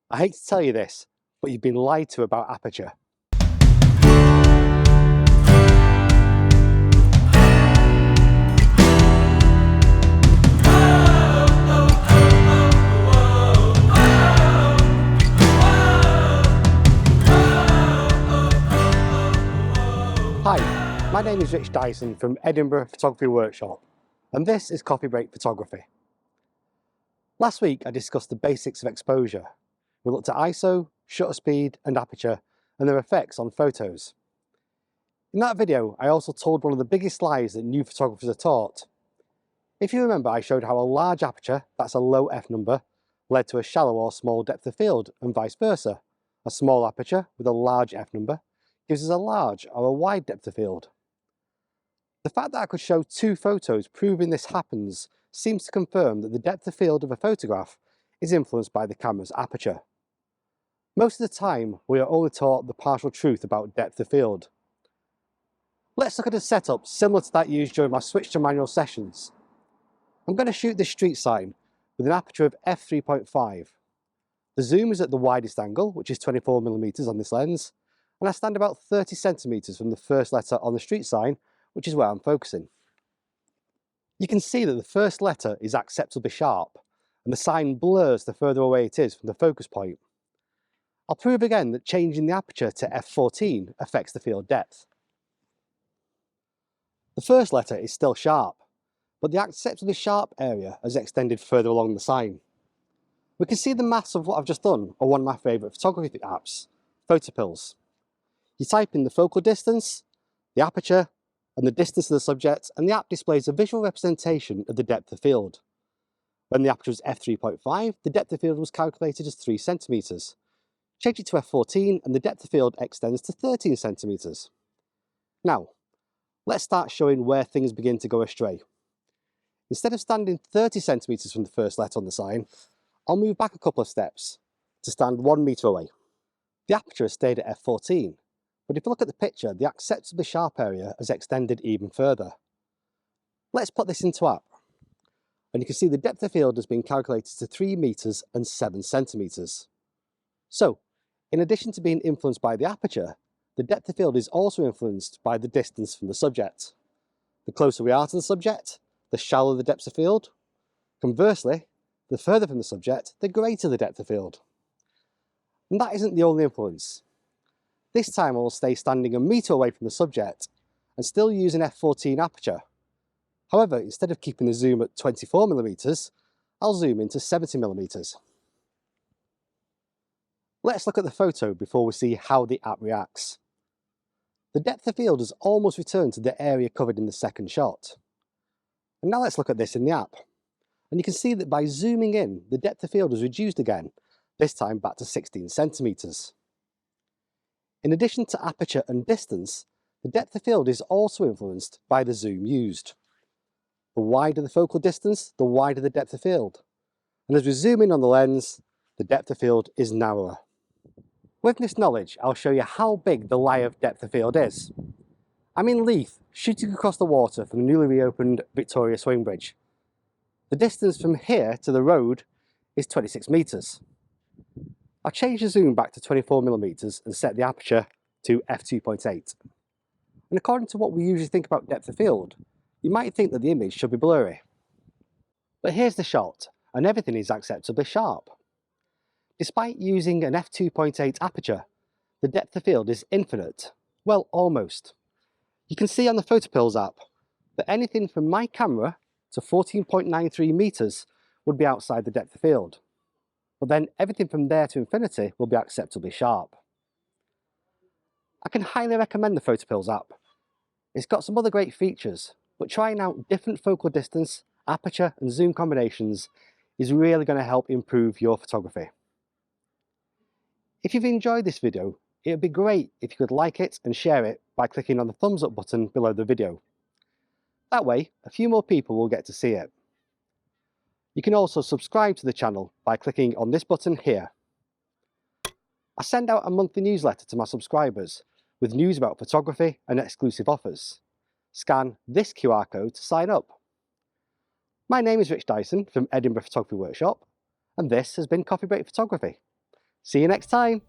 I hate to tell you this, but you've been lied to about Aperture. Hi, my name is Rich Dyson from Edinburgh Photography Workshop, and this is Coffee Break Photography. Last week I discussed the basics of exposure. We looked at ISO, shutter speed and aperture and their effects on photos. In that video I also told one of the biggest lies that new photographers are taught. If you remember, I showed how a large aperture, that's a low f number, led to a shallow or small depth of field and vice versa. A small aperture with a large f number gives us a large or a wide depth of field. The fact that I could show two photos proving this happens seems to confirm that the depth of field of a photograph is influenced by the camera's aperture. Most of the time, we are only taught the partial truth about depth of field. Let's look at a setup similar to that used during my switch to manual sessions. I'm going to shoot this street sign with an aperture of f3.5. The zoom is at the widest angle, which is 24mm on this lens, and I stand about 30cm from the first letter on the street sign, which is where I'm focusing. You can see that the first letter is acceptably sharp, and the sign blurs the further away it is from the focus point. I'll prove again that changing the aperture to f14 affects the field depth. The first letter is still sharp, but the acceptably sharp area has extended further along the sign. We can see the maths of what I've just done on one of my favourite photography apps, Photopills. You type in the focal distance, the aperture, and the distance of the subject, and the app displays a visual representation of the depth of field. When the aperture was f3.5, the depth of field was calculated as 3cm. Change it to f14 and the depth of field extends to 13cm. Now, let's start showing where things begin to go astray. Instead of standing 30cm from the first letter on the sign, I'll move back a couple of steps to stand 1 metre away. The aperture has stayed at f14, but if you look at the picture, the acceptably sharp area has extended even further. Let's put this into app, and you can see the depth of field has been calculated to 3 metres and 7cm. So, in addition to being influenced by the aperture, the depth of field is also influenced by the distance from the subject. The closer we are to the subject, the shallower the depth of field. Conversely, the further from the subject, the greater the depth of field. And that isn't the only influence. This time I will stay standing a metre away from the subject and still use an f14 aperture. However, instead of keeping the zoom at 24mm, I'll zoom into 70mm. Let's look at the photo before we see how the app reacts. The depth of field has almost returned to the area covered in the second shot. And now let's look at this in the app. And you can see that by zooming in, the depth of field has reduced again, this time back to 16cm. In addition to aperture and distance, the depth of field is also influenced by the zoom used. The wider the focal distance, the wider the depth of field. And as we zoom in on the lens, the depth of field is narrower. With this knowledge, I'll show you how big the lie of depth of field is. I'm in Leith, shooting across the water from the newly reopened Victoria Swing Bridge. The distance from here to the road is 26 metres. I'll change the zoom back to 24mm and set the aperture to f2.8. And according to what we usually think about depth of field, you might think that the image should be blurry. But here's the shot, and everything is acceptably sharp. Despite using an f2.8 aperture, the depth of field is infinite. Well, almost. You can see on the Photopills app that anything from my camera to 14.93 metres would be outside the depth of field. But then everything from there to infinity will be acceptably sharp. I can highly recommend the Photopills app. It's got some other great features, but trying out different focal distance, aperture and zoom combinations is really going to help improve your photography. If you've enjoyed this video, it would be great if you could like it and share it by clicking on the thumbs up button below the video. That way, a few more people will get to see it. You can also subscribe to the channel by clicking on this button here. I send out a monthly newsletter to my subscribers with news about photography and exclusive offers. Scan this QR code to sign up. My name is Rich Dyson from Edinburgh Photography Workshop, and this has been Coffee Break Photography. See you next time!